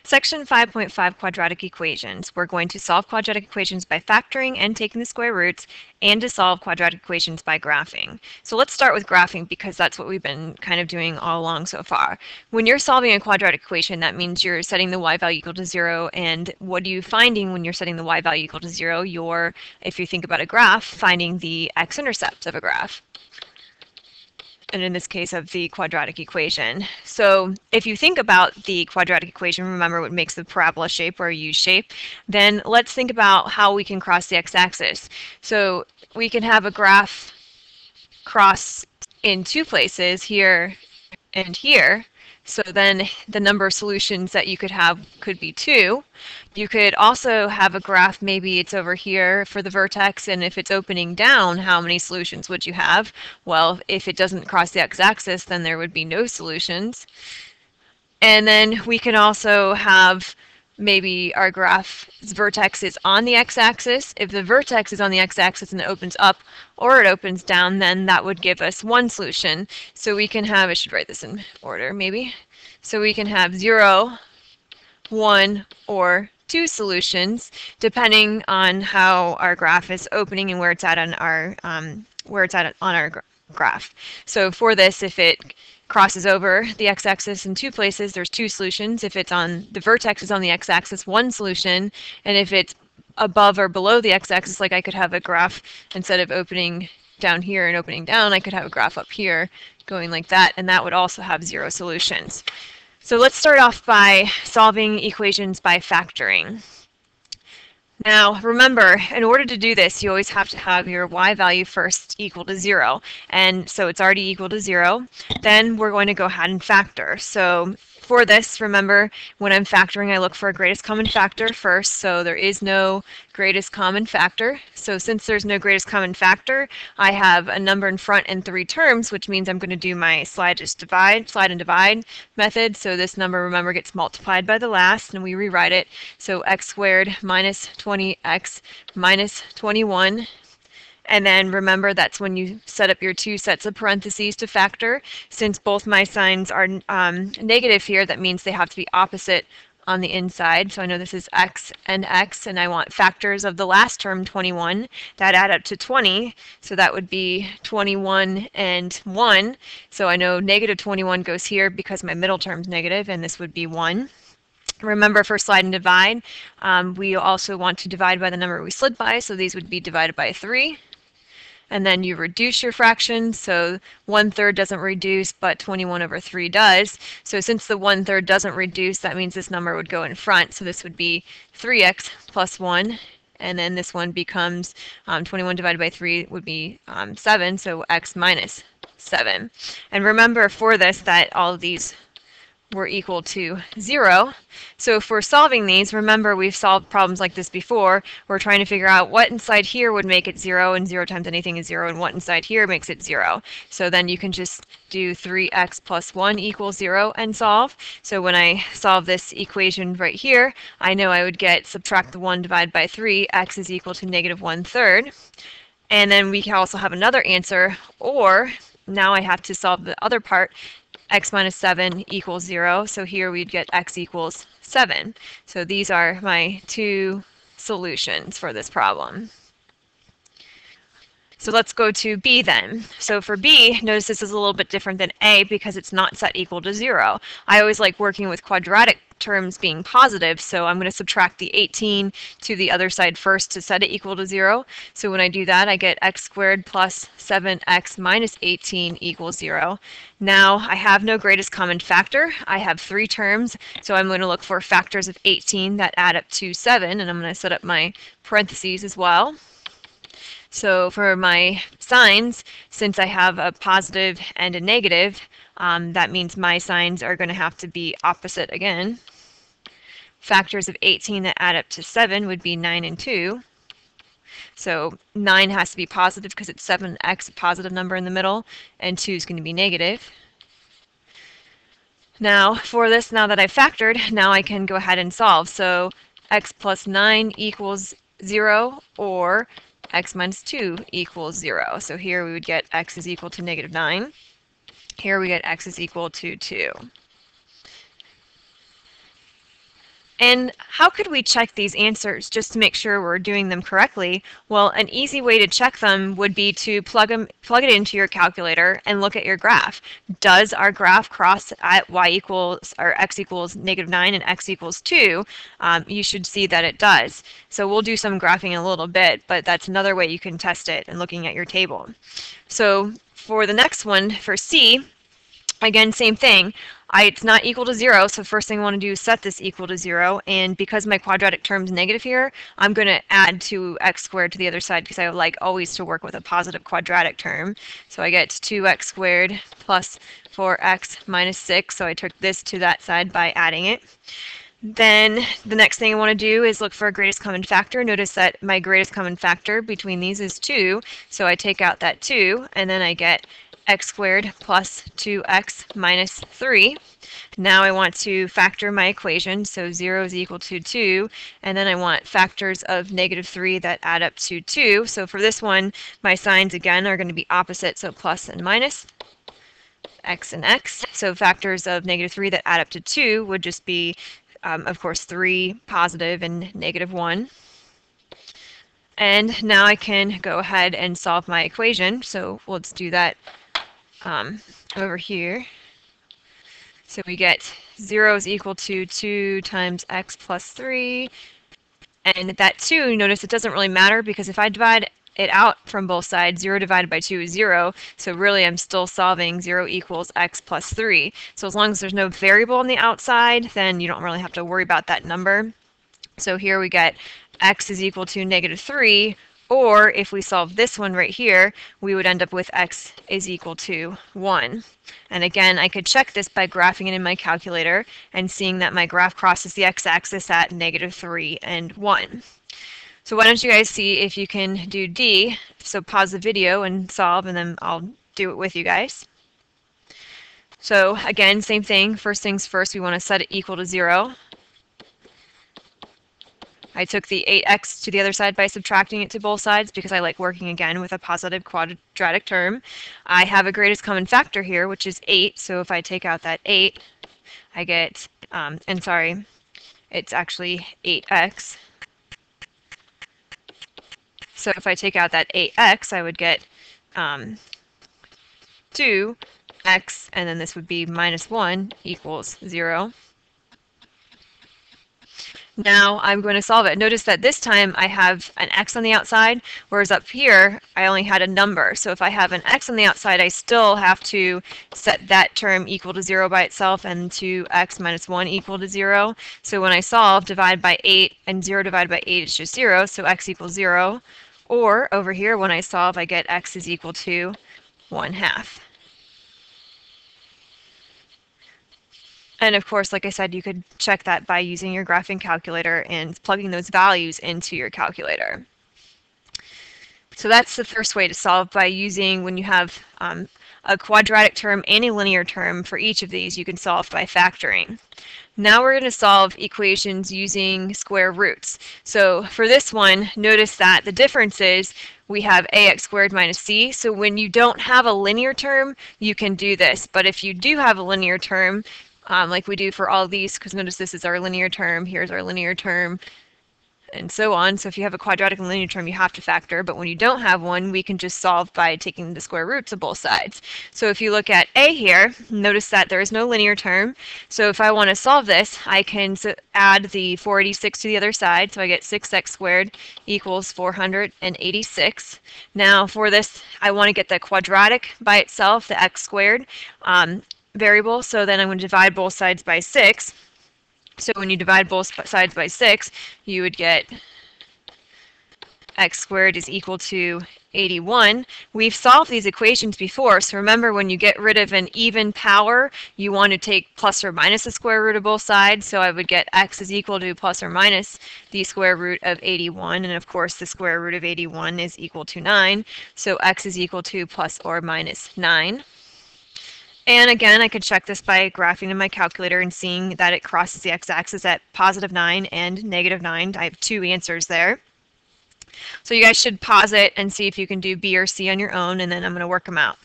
Section 5.5 Quadratic Equations. We're going to solve quadratic equations by factoring and taking the square roots, and to solve quadratic equations by graphing. So let's start with graphing because that's what we've been kind of doing all along so far. When you're solving a quadratic equation, that means you're setting the y value equal to 0, and what are you finding when you're setting the y value equal to 0? You're, if you think about a graph, finding the x-intercept of a graph, and in this case of the quadratic equation. So if you think about the quadratic equation, remember what makes the parabola shape or a U shape, then let's think about how we can cross the x-axis. So we can have a graph cross in two places, here and here. So then the number of solutions that you could have could be 2. You could also have a graph, maybe it's over here for the vertex, and if it's opening down, how many solutions would you have? Well, if it doesn't cross the x-axis, then there would be no solutions. And then we can also have maybe our graph's vertex is on the x-axis. If the vertex is on the x-axis and it opens up or it opens down, then that would give us one solution. So we can have, I should write this in order maybe. So we can have 0, 1, or 2 solutions depending on how our graph is opening and where it's at on our graph. So for this, if it crosses over the x-axis in 2 places, there's 2 solutions. If it's on the vertex is on the x-axis, 1 solution. And if it's above or below the x-axis, like I could have a graph, instead of opening down here and opening down, I could have a graph up here going like that, and that would also have 0 solutions. So let's start off by solving equations by factoring. Now, remember, in order to do this, you always have to have your y value first equal to 0. And so it's already equal to 0. Then we're going to go ahead and factor. So for this, remember, when I'm factoring, I look for a greatest common factor first. So there is no greatest common factor. So since there's no greatest common factor, I have a number in front and 3 terms, which means I'm going to do my slide and divide method. So this number, remember, gets multiplied by the last, and we rewrite it. So x squared minus 20x minus 21. And then remember, that's when you set up your 2 sets of parentheses to factor. Since both my signs are negative here, that means they have to be opposite on the inside. So I know this is x, and I want factors of the last term, 21, that add up to 20. So that would be 21 and 1. So I know negative 21 goes here because my middle term's negative, and this would be 1. Remember, for slide and divide, we also want to divide by the number we slid by, so these would be divided by 3. And then you reduce your fractions, so 1/3 doesn't reduce, but 21 over 3 does. So since the 1/3 doesn't reduce, that means this number would go in front, so this would be 3x plus 1. And then this one becomes 21 divided by 3 would be 7, so x minus 7. And remember for this that all of these were equal to 0. So if we're solving these, remember we've solved problems like this before. We're trying to figure out what inside here would make it 0, and 0 times anything is 0, and what inside here makes it 0. So then you can just do 3x plus 1 equals 0 and solve. So when I solve this equation right here, I know I would get, subtract the 1 divided by 3, x is equal to negative 1/3. And then we can also have another answer, or now I have to solve the other part, x minus 7 equals 0. So here we'd get x equals 7. So these are my 2 solutions for this problem. So let's go to B then. So for B, notice this is a little bit different than A because it's not set equal to 0. I always like working with quadratic terms being positive, so I'm going to subtract the 18 to the other side first to set it equal to 0. So when I do that, I get x squared plus 7x minus 18 equals 0. Now I have no greatest common factor. I have 3 terms, so I'm going to look for factors of 18 that add up to 7, and I'm going to set up my parentheses as well. So for my signs, since I have a positive and a negative, that means my signs are going to have to be opposite again. Factors of 18 that add up to 7 would be 9 and 2. So 9 has to be positive because it's 7x, a positive number in the middle, and 2 is going to be negative. Now for this, now that I've factored, now I can go ahead and solve. So x plus 9 equals 0, or x minus 2 equals 0. So here we would get x is equal to negative 9. Here we get x is equal to 2. And how could we check these answers just to make sure we're doing them correctly? Well, an easy way to check them would be to plug it into your calculator and look at your graph. Does our graph cross at y equals or x equals -9 and x equals 2? You should see that it does. So we'll do some graphing in a little bit, but that's another way you can test it and looking at your table. So for the next one, for C, again, same thing. It's not equal to 0, so first thing I want to do is set this equal to 0, and because my quadratic term's negative here, I'm going to add 2x squared to the other side because I would like always to work with a positive quadratic term. So I get 2x squared plus 4x minus 6, so I took this to that side by adding it. Then the next thing I want to do is look for a greatest common factor. Notice that my greatest common factor between these is 2, so I take out that 2, and then I get x squared plus 2x minus 3. Now I want to factor my equation, so 0 is equal to 2, and then I want factors of -3 that add up to 2. So for this one, my signs again are going to be opposite, so plus and minus, x and x. So factors of -3 that add up to 2 would just be, of course, 3 positive and -1. And now I can go ahead and solve my equation. So let's do that over here. So we get 0 is equal to 2 times x plus 3. And that 2, notice it doesn't really matter because if I divide it out from both sides, 0 divided by 2 is 0. So really I'm still solving 0 equals x plus 3. So as long as there's no variable on the outside, then you don't really have to worry about that number. So here we get x is equal to -3, or if we solve this one right here, we would end up with x is equal to 1. And again, I could check this by graphing it in my calculator and seeing that my graph crosses the x-axis at -3 and 1. So why don't you guys see if you can do D. So pause the video and solve, and then I'll do it with you guys. So again, same thing. First things first, we want to set it equal to 0. I took the 8x to the other side by subtracting it to both sides because I like working again with a positive quadratic term. I have a greatest common factor here, which is 8. So if I take out that 8, I get, and sorry, it's actually 8x. So if I take out that 8x, I would get 2x, and then this would be -1 equals 0. Now I'm going to solve it. Notice that this time I have an x on the outside, whereas up here I only had a number. So if I have an x on the outside, I still have to set that term equal to 0 by itself and 2x minus 1 equal to 0. So when I solve, divide by 8, and 0 divided by 8 is just 0, so x equals 0. Or over here, when I solve, I get x is equal to 1/2. And of course, like I said, you could check that by using your graphing calculator and plugging those values into your calculator. So that's the first way to solve, by using, when you have a quadratic term and a linear term for each of these, you can solve by factoring. Now we're going to solve equations using square roots. So for this one, notice that the difference is we have ax squared minus c. So when you don't have a linear term, you can do this. But if you do have a linear term, like we do for all these, because notice this is our linear term, here's our linear term, and so on. So if you have a quadratic and linear term, you have to factor, but when you don't have one, we can just solve by taking the square roots of both sides. So if you look at a here, notice that there is no linear term. So if I want to solve this, I can add the 486 to the other side, so I get 6x squared equals 486. Now for this, I want to get the quadratic by itself, the x squared variable, so then I'm going to divide both sides by 6. So when you divide both sides by 6, you would get x squared is equal to 81. We've solved these equations before, so remember, when you get rid of an even power, you want to take plus or minus the square root of both sides. So I would get x is equal to plus or minus the square root of 81, and of course the square root of 81 is equal to 9, so x is equal to plus or minus 9. And again, I could check this by graphing in my calculator and seeing that it crosses the x-axis at +9 and -9. I have two answers there. So you guys should pause it and see if you can do B or C on your own, and then I'm going to work them out.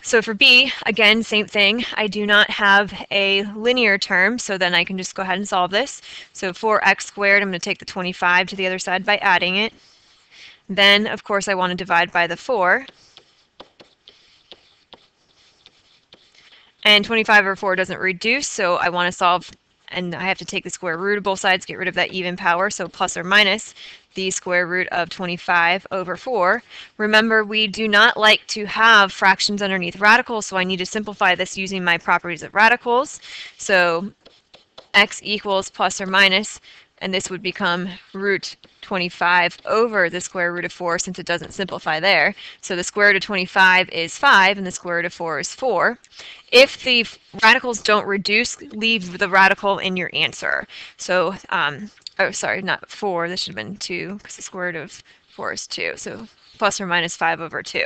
So for b, again, same thing. I do not have a linear term, so then I can just go ahead and solve this. So 4x squared, I'm going to take the 25 to the other side by adding it. Then, of course, I want to divide by the 4. And 25 over 4 doesn't reduce, so I want to solve, and I have to take the square root of both sides, get rid of that even power, so plus or minus the square root of 25 over 4. Remember, we do not like to have fractions underneath radicals, so I need to simplify this using my properties of radicals. So x equals plus or minus, and this would become root 25 over the square root of 4 since it doesn't simplify there. So the square root of 25 is 5 and the square root of 4 is 4. If the radicals don't reduce, leave the radical in your answer. So, oh sorry, not 4, this should have been 2 because the square root of 4 is 2. So plus or minus 5 over 2.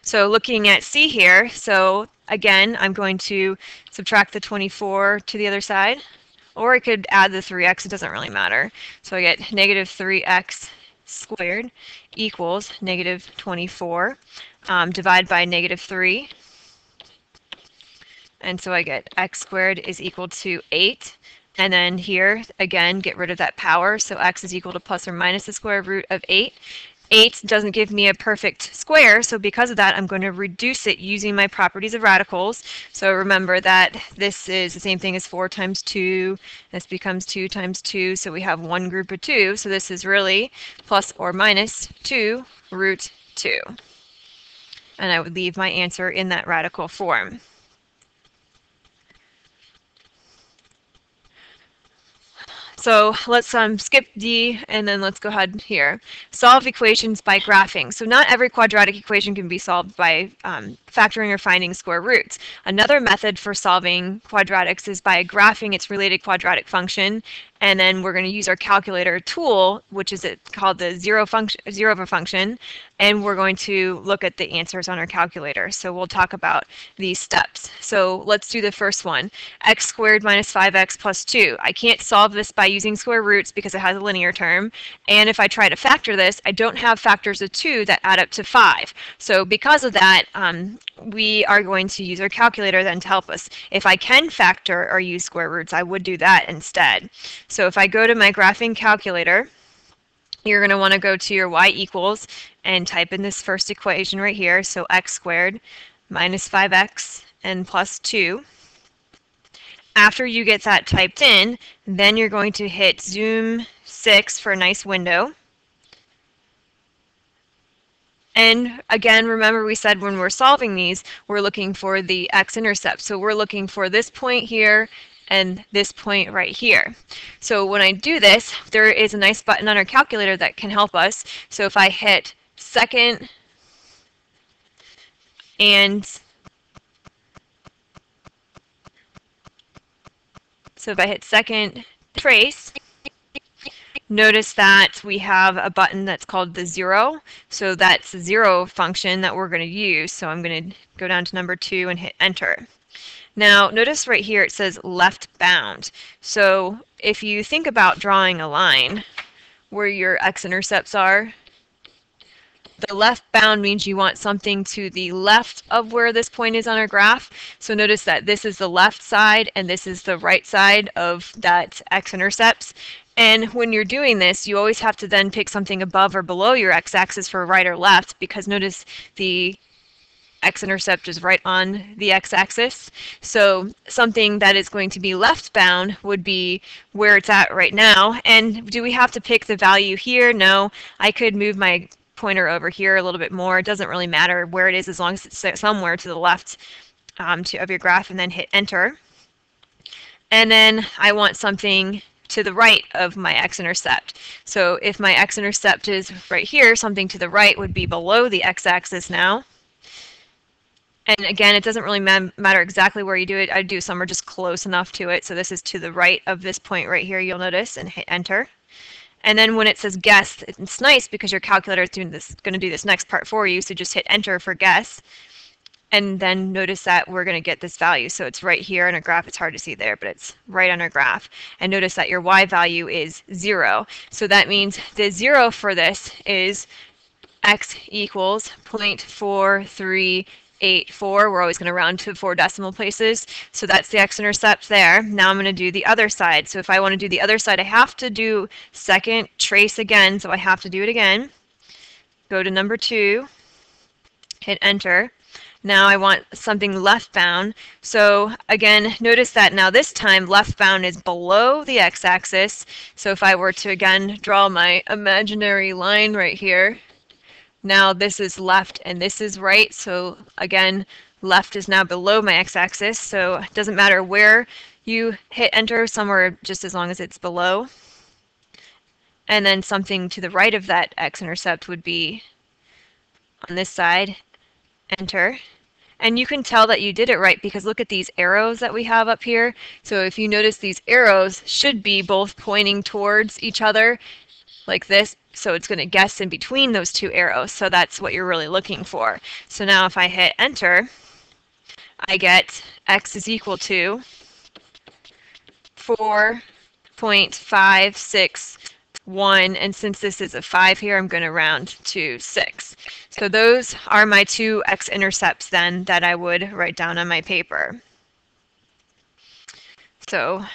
So looking at C here, so again, I'm going to subtract the 24 to the other side. Or I could add the 3x, it doesn't really matter. So I get negative 3x squared equals negative 24. Divide by negative 3. And so I get x squared is equal to 8. And then here, again, get rid of that power. So x is equal to plus or minus the square root of 8. 8 doesn't give me a perfect square, so because of that, I'm going to reduce it using my properties of radicals. So remember that this is the same thing as 4 times 2. This becomes 2 times 2, so we have one group of 2. So this is really plus or minus 2 root 2. And I would leave my answer in that radical form. So let's skip D and then let's go ahead here. Solve equations by graphing. So not every quadratic equation can be solved by factoring or finding square roots. Another method for solving quadratics is by graphing its related quadratic function, and then we're going to use our calculator tool, which is called the zerover function, and we're going to look at the answers on our calculator. So we'll talk about these steps. So let's do the first one. X squared minus 5x plus 2. I can't solve this by using square roots because it has a linear term, and if I try to factor this, I don't have factors of 2 that add up to 5. So because of that, we are going to use our calculator then to help us. If I can factor or use square roots, I would do that instead. So if I go to my graphing calculator, you're going to want to go to your y equals and type in this first equation right here. So x squared minus 5x and plus 2. After you get that typed in, then you're going to hit zoom 6 for a nice window. And again, remember we said when we're solving these, we're looking for the x-intercept. So we're looking for this point here and this point right here. So when I do this, there is a nice button on our calculator that can help us. So if I hit second and trace, notice that we have a button that's called the 0. So that's the 0 function that we're going to use. So I'm going to go down to number 2 and hit enter. Now notice right here it says left bound. So if you think about drawing a line where your x-intercepts are, the left bound means you want something to the left of where this point is on our graph. So notice that this is the left side and this is the right side of that x-intercepts. And when you're doing this, you always have to then pick something above or below your x-axis for right or left, because notice the x-intercept is right on the x-axis. So something that is going to be left bound would be where it's at right now. And do we have to pick the value here? No, I could move my pointer over here a little bit more. It doesn't really matter where it is as long as it's somewhere to the left of your graph, and then hit enter. And then I want something to the right of my x-intercept. So if my x-intercept is right here, something to the right would be below the x-axis now. And again, it doesn't really matter exactly where you do it. I do somewhere just close enough to it. So this is to the right of this point right here, you'll notice, and hit enter. And then when it says guess, it's nice because your calculator is going to do this next part for you. So just hit enter for guess. And then notice that we're going to get this value. So it's right here on our graph. It's hard to see there, but it's right on our graph. And notice that your y value is 0. So that means the 0 for this is x equals 0.438. 0.84. We're always going to round to 4 decimal places. So that's the x-intercept there. Now I'm going to do the other side. So if I want to do the other side, I have to do second trace again. So I have to do it again. Go to number 2, hit enter. Now I want something left bound. So again, notice that now this time left bound is below the x-axis. So if I were to again draw my imaginary line right here, now this is left and this is right. So again, left is now below my x-axis. So it doesn't matter where you hit enter, somewhere just as long as it's below. And then something to the right of that x-intercept would be on this side, enter. And you can tell that you did it right because look at these arrows that we have up here. So if you notice, these arrows should be both pointing towards each other like this. So it's going to guess in between those two arrows. So that's what you're really looking for. So now if I hit enter, I get x is equal to 4.561, and since this is a 5 here, I'm going to round to 6. So those are my two x-intercepts then that I would write down on my paper. So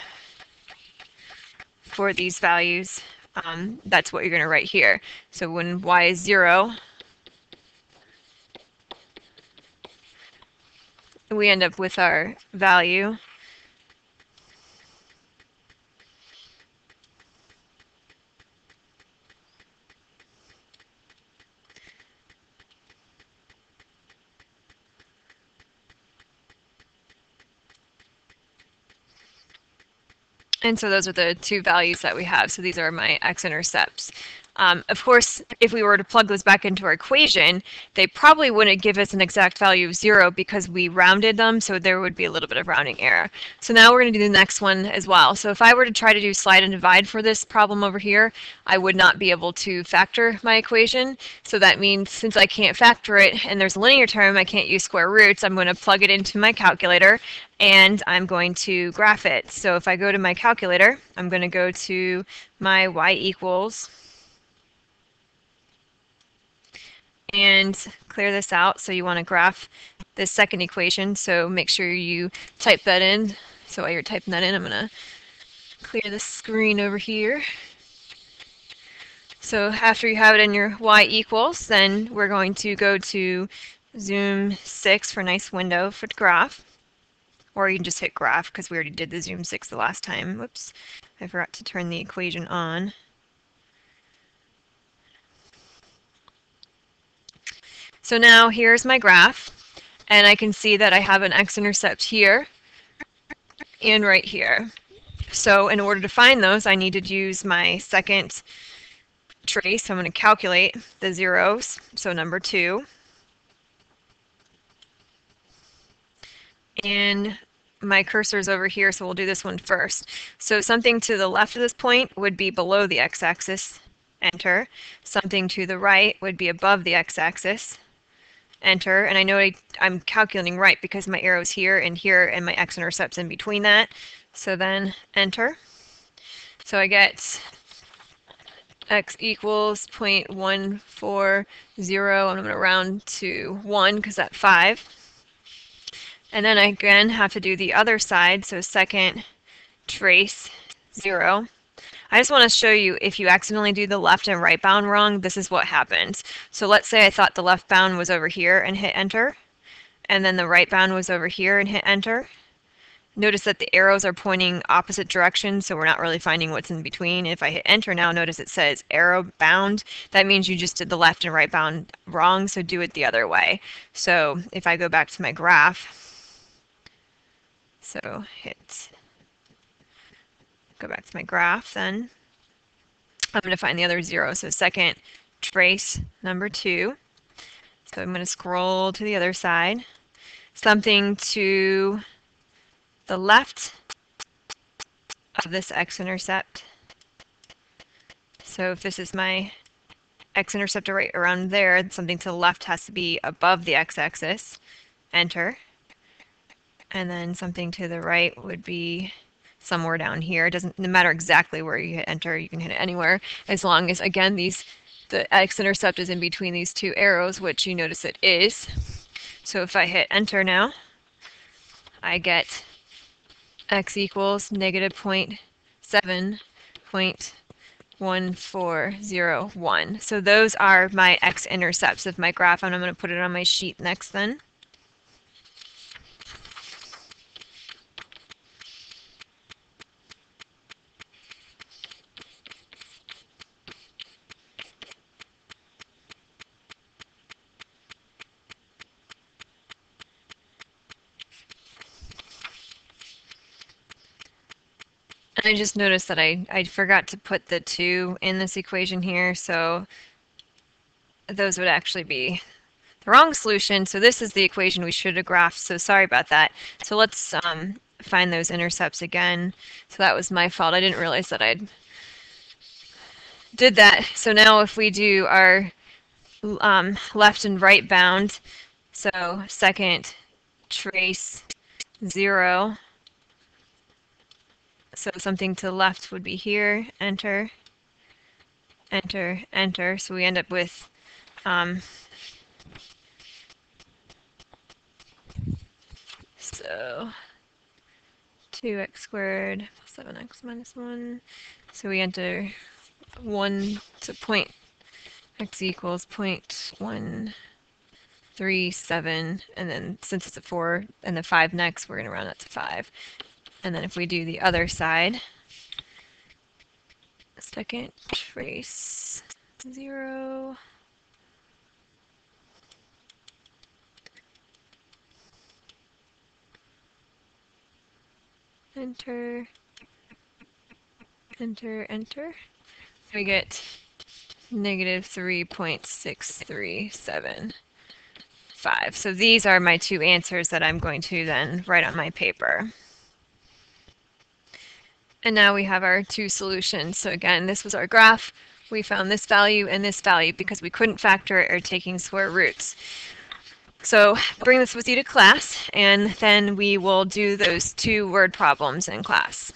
for these values, that's what you're going to write here. So when y is 0, we end up with our value. And so those are the two values that we have. So these are my x-intercepts. Of course, if we were to plug those back into our equation, they probably wouldn't give us an exact value of 0 because we rounded them, so there would be a little bit of rounding error. So now we're going to do the next one as well. So if I were to try to do slide and divide for this problem over here, I would not be able to factor my equation. So that means since I can't factor it and there's a linear term, I can't use square roots, I'm going to plug it into my calculator and I'm going to graph it. So if I go to my calculator, I'm going to go to my y equals and clear this out. So you want to graph this second equation, so make sure you type that in. So while you're typing that in, I'm going to clear the screen over here. So after you have it in your y equals, then we're going to go to zoom 6 for a nice window for the graph. Or you can just hit graph because we already did the zoom 6 the last time. Whoops, I forgot to turn the equation on. So now here's my graph, and I can see that I have an x-intercept here and right here. So in order to find those, I need to use my second trace. So I'm going to calculate the zeros. So number 2. And my cursor is over here, so we'll do this one first. So something to the left of this point would be below the x-axis, enter. Something to the right would be above the x-axis, enter. And I know I'm calculating right because my arrow's here, and my x-intercept's in between that. So then enter. So I get x equals 0.140. I'm going to round to 1 because that's 5. And then I again have to do the other side, so second trace 0. I just want to show you if you accidentally do the left and right bound wrong, this is what happens. So let's say I thought the left bound was over here and hit enter, and then the right bound was over here and hit enter. Notice that the arrows are pointing opposite directions, so we're not really finding what's in between. If I hit enter now, notice it says arrow bound. That means you just did the left and right bound wrong, so do it the other way. So if I go back to my graph, so go back to my graph then. I'm going to find the other 0. So second trace number 2. So I'm going to scroll to the other side. Something to the left of this x-intercept. So if this is my x-intercept right around there, something to the left has to be above the x-axis. Enter. And then something to the right would be somewhere down here. It doesn't matter exactly where you hit enter, you can hit it anywhere, as long as, again, the x-intercept is in between these two arrows, which you notice it is. So if I hit enter now, I get x equals negative 0.7.1401. So those are my x-intercepts of my graph, and I'm going to put it on my sheet next then. And I just noticed that I forgot to put the 2 in this equation here, so those would actually be the wrong solution. So this is the equation we should have graphed, so sorry about that. So let's find those intercepts again. So that was my fault. I didn't realize that I did that. So now if we do our left and right bound, so second trace 0, so something to the left would be here, enter, enter, enter. So we end up with so 2x squared plus 7x minus 1. So we enter 1 to point x equals 0.137, and then since it's a 4 and the 5 next, we're going to round that to 5. And then if we do the other side, second trace 0, enter, enter, enter, we get negative 3.6375. So these are my 2 answers that I'm going to then write on my paper. And now we have our 2 solutions. So again, this was our graph. We found this value and this value because we couldn't factor it or taking square roots. So bring this with you to class, and then we will do those 2 word problems in class.